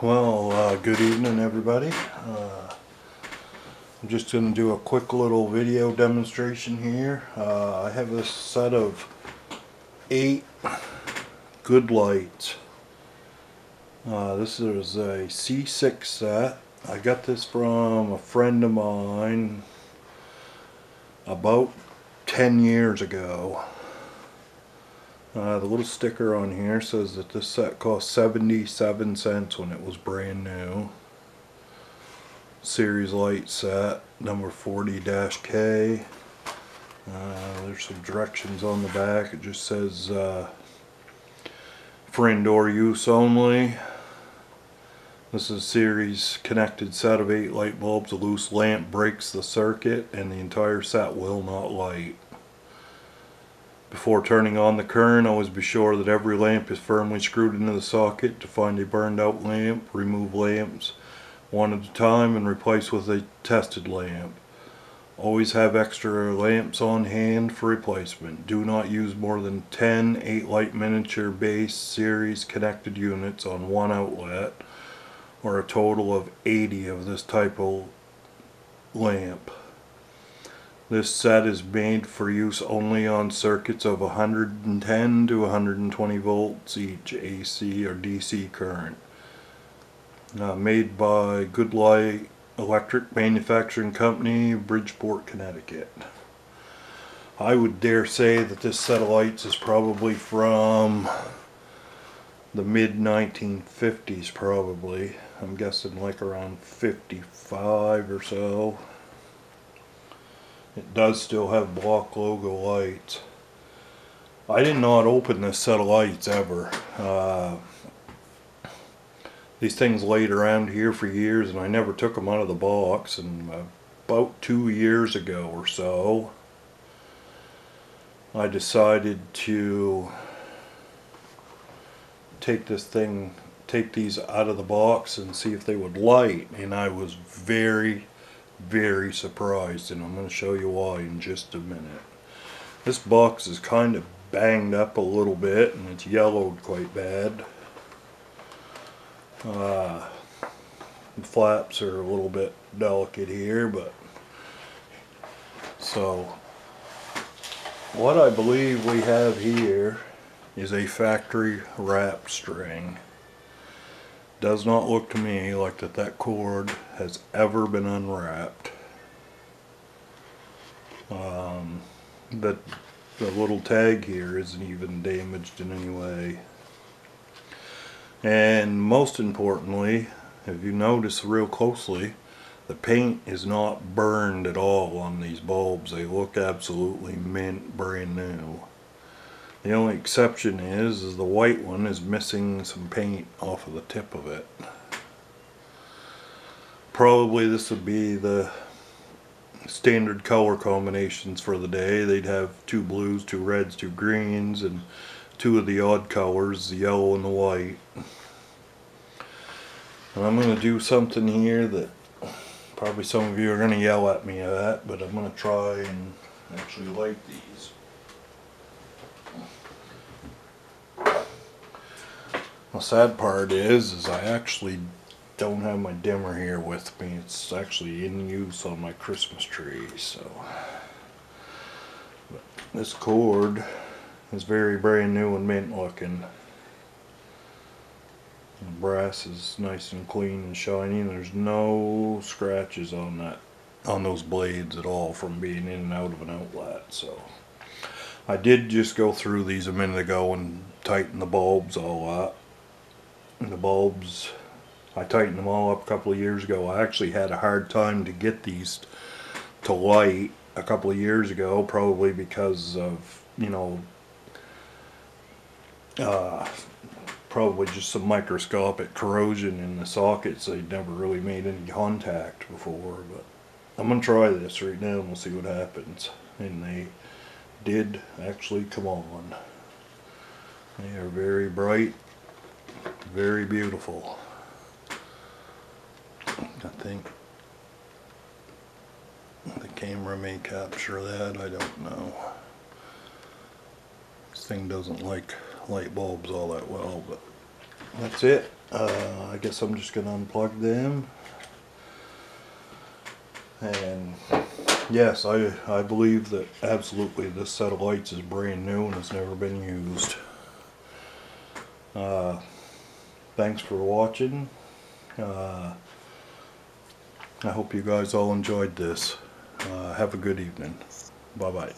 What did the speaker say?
Well, good evening everybody. I'm just going to do a quick little video demonstration here. I have a set of 8 Good-lites. This is a C6 set. I got this from a friend of mine about 10 years ago. The little sticker on here says that this set cost 77 cents when it was brand new. Series light set, number 40-K. There's some directions on the back. It just says for indoor use only. This is a series connected set of 8 light bulbs. A loose lamp breaks the circuit and the entire set will not light. Before turning on the current, always be sure that every lamp is firmly screwed into the socket. To find a burned out lamp, remove lamps one at a time and replace with a tested lamp. Always have extra lamps on hand for replacement. Do not use more than 10 8-light miniature base series connected units on one outlet, or a total of 80 of this type of lamp. This set is made for use only on circuits of 110 to 120 volts each AC or DC current. Made by Good-lite Electric Manufacturing Company, Bridgeport, Connecticut. I would dare say that this set of lights is probably from the mid 1950s probably. I'm guessing like around 55 or so. It does still have block logo lights. I did not open this set of lights ever. These things laid around here for years and I never took them out of the box, and about 2 years ago or so I decided to take these out of the box and see if they would light, and I was very surprised, and I'm going to show you why in just a minute. This box is kind of banged up a little bit and it's yellowed quite bad. The flaps are a little bit delicate here, but so what I believe we have here is a factory wrap string. Does not look to me like that cord has ever been unwrapped. The little tag here isn't even damaged in any way. And most importantly, if you notice real closely, the paint is not burned at all on these bulbs. They look absolutely mint, brand new. The only exception is the white one is missing some paint off of the tip of it. Probably this would be the standard color combinations for the day. They'd have 2 blues, 2 reds, 2 greens, and 2 of the odd colors, the yellow and the white. And I'm going to do something here that probably some of you are going to yell at me at, but I'm going to try and actually light these. The sad part is I actually don't have my dimmer here with me. It's actually in use on my Christmas tree, so. But this cord is very brand new and mint looking. The brass is nice and clean and shiny, and there's no scratches on those blades at all from being in and out of an outlet. So I did just go through these a minute ago and tighten the bulbs all up. And the bulbs, I tightened them all up a couple of years ago. I actually had a hard time to get these to light a couple of years ago, probably because of, you know, probably just some microscopic corrosion in the sockets. They'd never really made any contact before, but I'm going to try this right now and we'll see what happens. And they did actually come on. They are very bright, very beautiful. I think the camera may capture that, I don't know. This thing doesn't like light bulbs all that well, but that's it. I guess I'm just gonna unplug them. And yes, I believe that absolutely this set of lights is brand new and has never been used. Thanks for watching. I hope you guys all enjoyed this. Have a good evening. Bye bye.